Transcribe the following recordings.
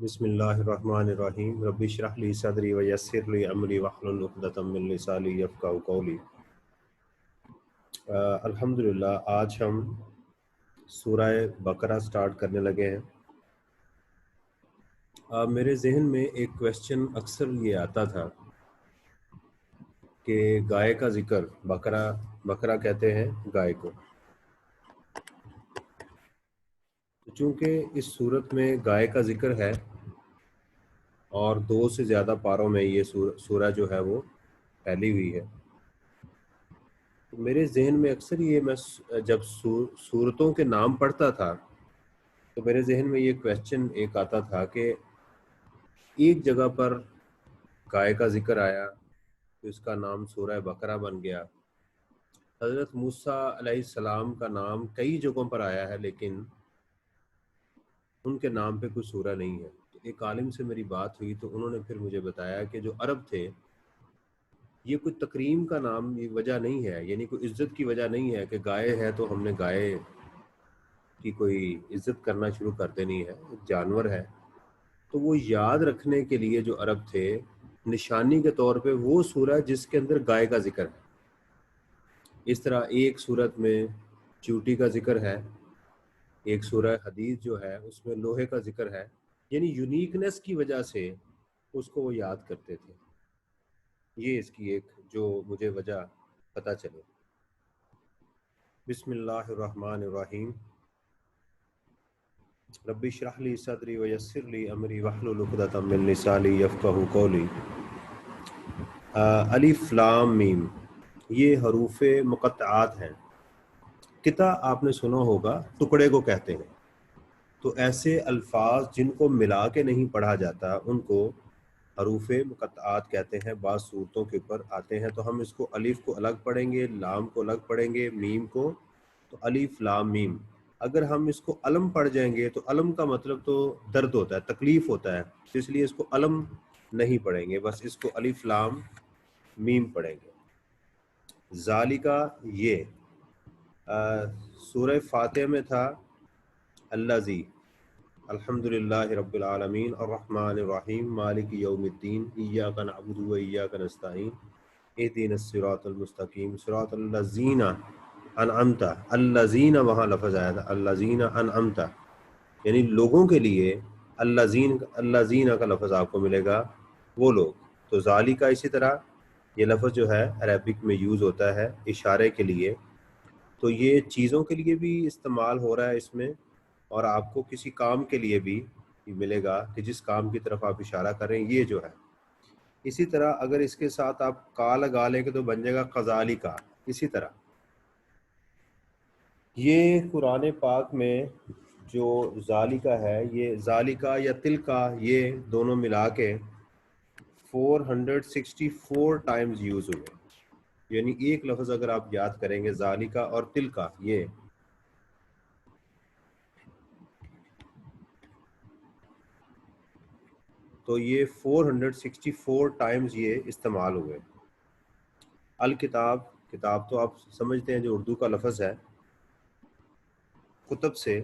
بسم اللہ الرحمن الرحیم رب اشرح لی صدری ویسر لی امری واحلل عقدۃ من لسانی یفقہوا قولی۔ الحمدللہ آج ہم سورہ بقرہ سٹارٹ کرنے لگے ہیں۔ میرے ذہن میں ایک کویسچن اکثر یہ آتا تھا کہ گائے کا ذکر، بقرہ کہتے ہیں گائے کو، چونکہ اس صورت میں گائے کا ذکر ہے اور 2 سے زیادہ پاروں میں یہ سورہ جو ہے وہ پھیلی ہوئی ہے، تو میرے ذہن میں اکثر میں جب سورتوں کے نام پڑھتا تھا تو میرے ذہن میں یہ کویسچن ایک آتا تھا کہ ایک جگہ پر گائے کا ذکر آیا تو اس کا نام سورہ بقرہ بن گیا۔ حضرت موسیٰ علیہ السلام کا نام کئی جگہوں پر آیا ہے لیکن ان کے نام پہ کوئی سورہ نہیں ہے۔ تو ایک عالم سے میری بات ہوئی تو انہوں نے پھر مجھے بتایا کہ جو عرب تھے یہ کوئی تکریم کا نام وجہ نہیں ہے، یعنی کوئی عزت کی وجہ نہیں ہے کہ گائے ہے تو ہم نے گائے کی کوئی عزت کرنا شروع کر دینی ہے، ایک جانور ہے۔ تو وہ یاد رکھنے کے لیے جو عرب تھے نشانی کے طور پہ وہ سورہ جس کے اندر گائے کا ذکر ہے، اس طرح ایک سورت میں چیوٹی کا ذکر ہے، ایک سورہ حدید جو ہے اس میں لوہے کا ذکر ہے، یعنی یونیکنیس کی وجہ سے اس کو وہ یاد کرتے تھے۔ یہ اس کی ایک جو مجھے وجہ پتہ چلے۔ بسم اللہ الرحمن الرحیم رب اشرح لی صدری ویسر لی امری واحلل عقدۃ من لسانی یفقہوا قولی۔ الف لام میم یہ حروف مقطعات ہیں۔ قطع آپ نے سنا ہوگا ٹکڑے کو کہتے ہیں، تو ایسے الفاظ جن کو ملا کے نہیں پڑھا جاتا ان کو حروف مقطعات کہتے ہیں۔ بعض صورتوں کے اوپر آتے ہیں تو ہم اس کو الف کو الگ پڑھیں گے، لام کو الگ پڑھیں گے، میم کو، تو الف لام میم۔ اگر ہم اس کو علم پڑھ جائیں گے تو علم کا مطلب تو درد ہوتا ہے، تکلیف ہوتا ہے، اس لیے اس کو علم نہیں پڑھیں گے، بس اس کو الف لام میم پڑھیں گے۔ ذالکا یہ سورہ فاتحہ میں تھا الذی، الحمدللہ رب العالمین الرحمن الرحیم مالک یوم الدین ایاک نعبد و ایاک نستعین اہدنا الصراط المستقیم صراط الذین انعمت، الذین وہاں لفظ آیا تھا الذین انعمت، یعنی لوگوں کے لیے الذین کا لفظ آپ کو ملے گا وہ لوگ۔ تو ذالکا اسی طرح یہ لفظ جو ہے عربک میں یوز ہوتا ہے اشارے کے لیے، تو یہ چیزوں کے لیے بھی استعمال ہو رہا ہے اس میں، اور آپ کو کسی کام کے لیے بھی ملے گا کہ جس کام کی طرف آپ اشارہ کریں یہ جو ہے۔ اسی طرح اگر اس کے ساتھ آپ کا لگا لیں گے تو بن جائے گا قذالکا۔ اسی طرح یہ قرآن پاک میں جو ذالکا ہے، یہ ذالکا یا تلکا یہ دونوں ملا کے 464 ٹائمز یوز ہوئے، یعنی ایک لفظ اگر آپ یاد کریں گے ذالکا اور تلکا، یہ تو یہ 464 ٹائمز یہ استعمال ہوئے۔ الکتاب، کتاب تو آپ سمجھتے ہیں جو اردو کا لفظ ہے، کتب سے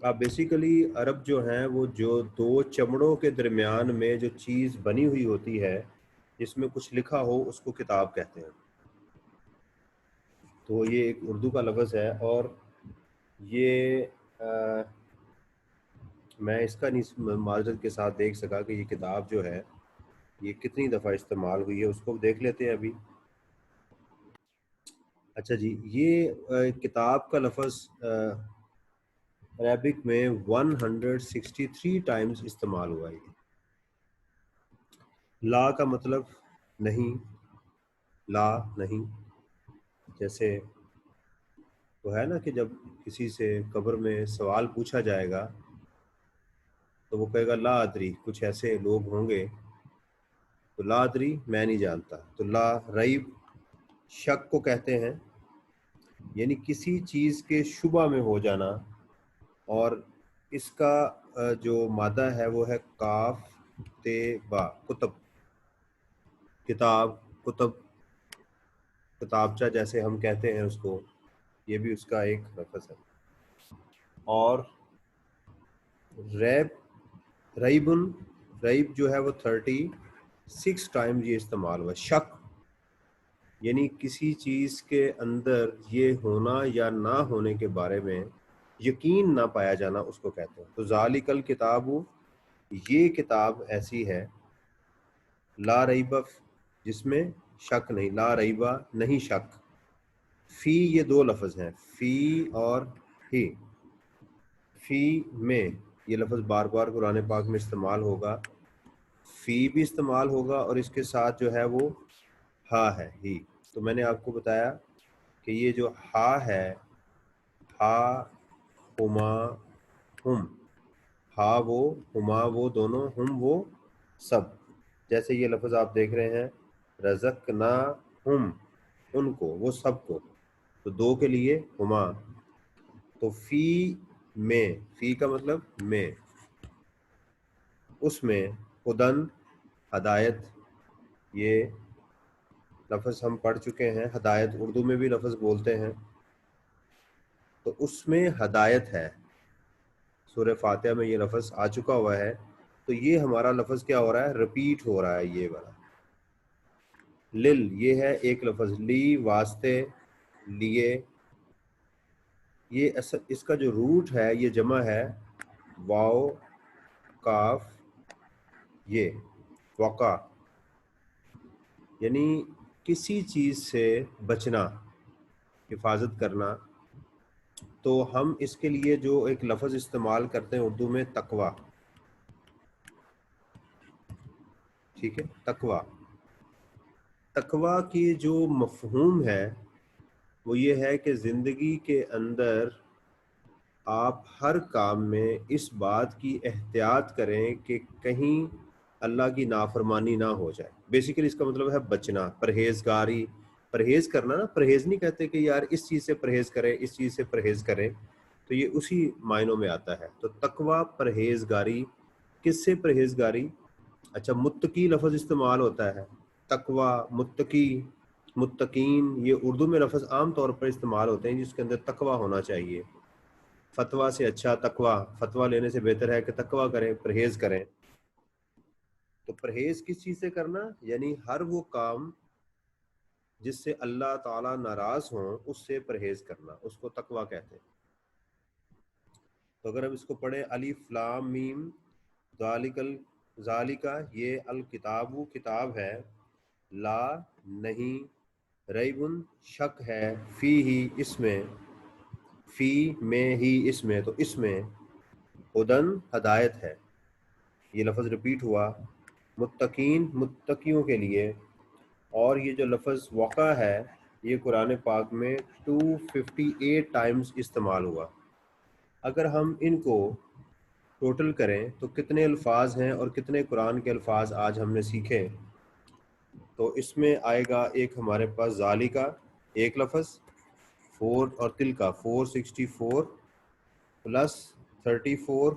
آپ بیسیکلی عرب جو ہیں وہ جو 2 چمڑوں کے درمیان میں جو چیز بنی ہوئی ہوتی ہے جس میں کچھ لکھا ہو اس کو کتاب کہتے ہیں، تو یہ ایک اردو کا لفظ ہے۔ اور یہ میں اس کا نہیں معذرت کے ساتھ دیکھ سکا کہ یہ کتاب جو ہے یہ کتنی دفعہ استعمال ہوئی ہے، اس کو دیکھ لیتے ہیں ابھی۔ اچھا جی، یہ کتاب کا لفظ عربک میں 163 ٹائمز استعمال ہوا ہے۔ لا کا مطلب نہیں، لا نہیں، جیسے وہ ہے نا کہ جب کسی سے قبر میں سوال پوچھا جائے گا تو وہ کہے گا لا ادری، کچھ ایسے لوگ ہوں گے تو لا ادری میں نہیں جانتا۔ تو لا ریب شک کو کہتے ہیں، یعنی کسی چیز کے شبہ میں ہو جانا، اور اس کا جو مادہ ہے وہ ہے کاف تے با، کتب، کتاب، کتب، کتابچہ جیسے ہم کہتے ہیں اس کو، یہ بھی اس کا ایک لفظ ہے۔ اور ریب ریبن، ریب جو ہے وہ 36 ٹائم یہ استعمال ہوا. شک یعنی کسی چیز کے اندر یہ ہونا یا نہ ہونے کے بارے میں یقین نہ پایا جانا اس کو کہتے ہیں. تو ذالک الکتاب، یہ کتاب ایسی ہے، لا ریبہ، جس میں شک نہیں، لا ریبہ نہیں شک. فی یہ دو لفظ ہیں، فی اور ہی. فی میں یہ لفظ بار بار قرآن پاک میں استعمال ہوگا، فی بھی استعمال ہوگا اور اس کے ساتھ جو ہے وہ ہا ہے، ہی. تو میں نے آپ کو بتایا کہ یہ جو ہا ہے، ہا، ہما، ہم، ہا وہ، ہما وہ دونوں، ہم وہ سب. جیسے یہ لفظ آپ دیکھ رہے ہیں رزقنا ہم، ان کو، وہ سب کو، تو دو کے لیے ہما. تو فی میں، فی کا مطلب میں، اس میں ہدن ہدایت، یہ لفظ ہم پڑھ چکے ہیں. ہدایت اردو میں بھی لفظ بولتے ہیں، تو اس میں ہدایت ہے. سورہ فاتحہ میں یہ لفظ آ چکا ہوا ہے. تو یہ ہمارا لفظ کیا ہو رہا ہے، ریپیٹ ہو رہا ہے یہ والا. لل یہ ہے ایک لفظ، لی واسطے، لیے. یہ اس کا جو روٹ ہے یہ جمع ہے واو کاف یہ، وقع، یعنی کسی چیز سے بچنا، حفاظت کرنا. تو ہم اس کے لیے جو ایک لفظ استعمال کرتے ہیں اردو میں، تقوی. ٹھیک ہے، تقوی. تقوی کی جو مفہوم ہے وہ یہ ہے کہ زندگی کے اندر آپ ہر کام میں اس بات کی احتیاط کریں کہ کہیں اللہ کی نافرمانی نہ ہو جائے. بیسیکلی اس کا مطلب ہے بچنا، پرہیزگاری. پرہیز کرنا نا، پرہیز نہیں کہتے کہ یار اس چیز سے پرہیز کریں، اس چیز سے پرہیز کریں، تو یہ اسی معنوں میں آتا ہے. تو تقوی پرہیزگاری. کس سے پرہیزگاری؟ اچھا، متقی لفظ استعمال ہوتا ہے، تقوی، متقی، متقین، یہ اردو میں لفظ عام طور پر استعمال ہوتے ہیں جس کے اندر تقوی ہونا چاہیے. فتویٰ سے اچھا تقوی، فتویٰ لینے سے بہتر ہے کہ تقوی کریں، پرہیز کریں. تو پرہیز کس چیز سے کرنا؟ یعنی ہر وہ کام جس سے اللہ تعالیٰ ناراض ہوں اس سے پرہیز کرنا، اس کو تقوی کہتے ہیں. تو اگر ہم اس کو پڑھیں الف لام میم ذالک، یہ الکتاب کتاب ہے، لا نہیں، ریبن شک ہے، فی ہی اس میں، فی میں ہی اس میں، تو اس میں ہدن ہدایت ہے. یہ لفظ ریپیٹ ہوا، متقین متقیوں کے لیے. اور یہ جو لفظ وقع ہے یہ قرآن پاک میں 258 ٹائمز استعمال ہوا. اگر ہم ان کو ٹوٹل کریں تو کتنے الفاظ ہیں اور کتنے قرآن کے الفاظ آج ہم نے سیکھے؟ تو اس میں آئے گا ایک ہمارے پاس ذالکہ ایک لفظ، 4 اور تل کا 464 پلس 34،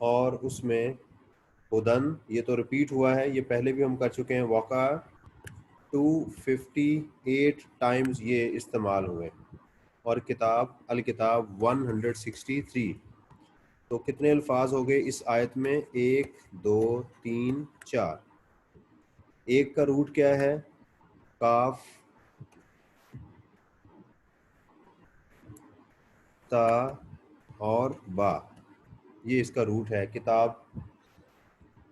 اور اس میں ہدن یہ تو ریپیٹ ہوا ہے، یہ پہلے بھی ہم کر چکے ہیں. واقع 258 ٹائمز یہ استعمال ہوئے، اور کتاب الکتاب 163. تو کتنے الفاظ ہو گئے اس آیت میں؟ 1 2 3 4. ایک کا روٹ کیا ہے؟ کاف، تا اور با، یہ اس کا روٹ ہے کتاب.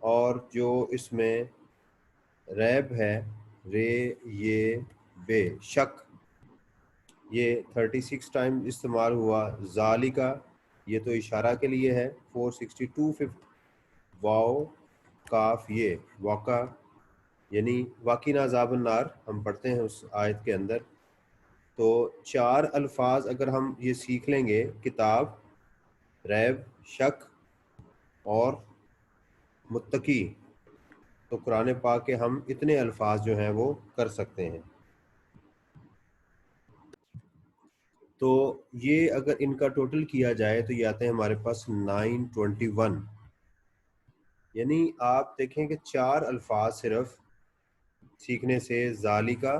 اور جو اس میں ریب ہے، رے یہ بے شک، یہ 36 ٹائم استعمال ہوا. ذالکہ یہ تو اشارہ کے لیے ہے، 462. واو کاف یہ واقع، یعنی واقعنا عذاب النار ہم پڑھتے ہیں اس آیت کے اندر. تو 4 الفاظ اگر ہم یہ سیکھ لیں گے، کتاب، ریب، شک اور متقی، تو قرآن پاک کے ہم اتنے الفاظ جو ہیں وہ کر سکتے ہیں. تو یہ اگر ان کا ٹوٹل کیا جائے تو یہ آتے ہیں ہمارے پاس 921. یعنی آپ دیکھیں کہ 4 الفاظ صرف سیکھنے سے، ذالکہ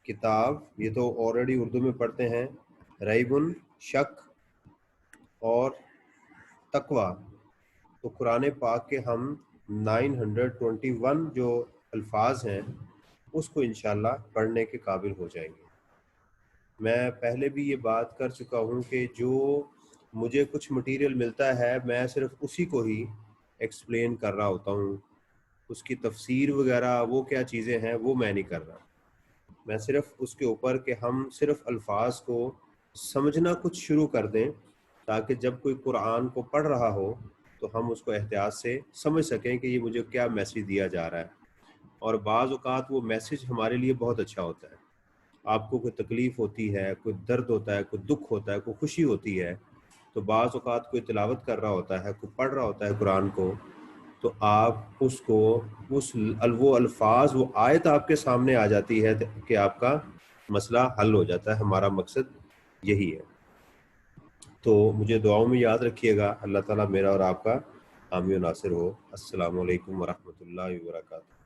کتاب، یہ تو آلریڈی اردو میں پڑھتے ہیں، ریبن شک، اور تقوی، تو قرآن پاک کے ہم 921 جو الفاظ ہیں اس کو انشاءاللہ پڑھنے کے قابل ہو جائیں گے۔ میں پہلے بھی یہ بات کر چکا ہوں کہ جو مجھے کچھ مٹیریل ملتا ہے میں صرف اسی کو ہی ایکسپلین کر رہا ہوتا ہوں، اس کی تفسیر وغیرہ وہ کیا چیزیں ہیں وہ میں نہیں کر رہا، میں صرف اس کے اوپر کہ ہم صرف الفاظ کو سمجھنا کچھ شروع کر دیں تاکہ جب کوئی قرآن کو پڑھ رہا ہو تو ہم اس کو احتیاط سے سمجھ سکیں کہ یہ مجھے کیا میسیج دیا جا رہا ہے۔ اور بعض اوقات وہ میسیج ہمارے لیے بہت اچھا ہوتا ہے، آپ کو کوئی تکلیف ہوتی ہے، کوئی درد ہوتا ہے، کوئی دکھ ہوتا ہے، کوئی خوشی ہوتی ہے، تو بعض اوقات کوئی تلاوت کر رہا ہوتا ہے، کوئی پڑھ رہا ہوتا ہے قرآن کو، تو آپ اس کو وہ الفاظ وہ آیت آپ کے سامنے آ جاتی ہے کہ آپ کا مسئلہ حل ہو جاتا ہے۔ ہمارا مقصد یہی ہے۔ تو مجھے دعاؤں میں یاد رکھیے گا۔ اللہ تعالیٰ میرا اور آپ کا حامی و ناصر ہو۔ السلام علیکم ورحمۃ اللہ وبرکاتہ۔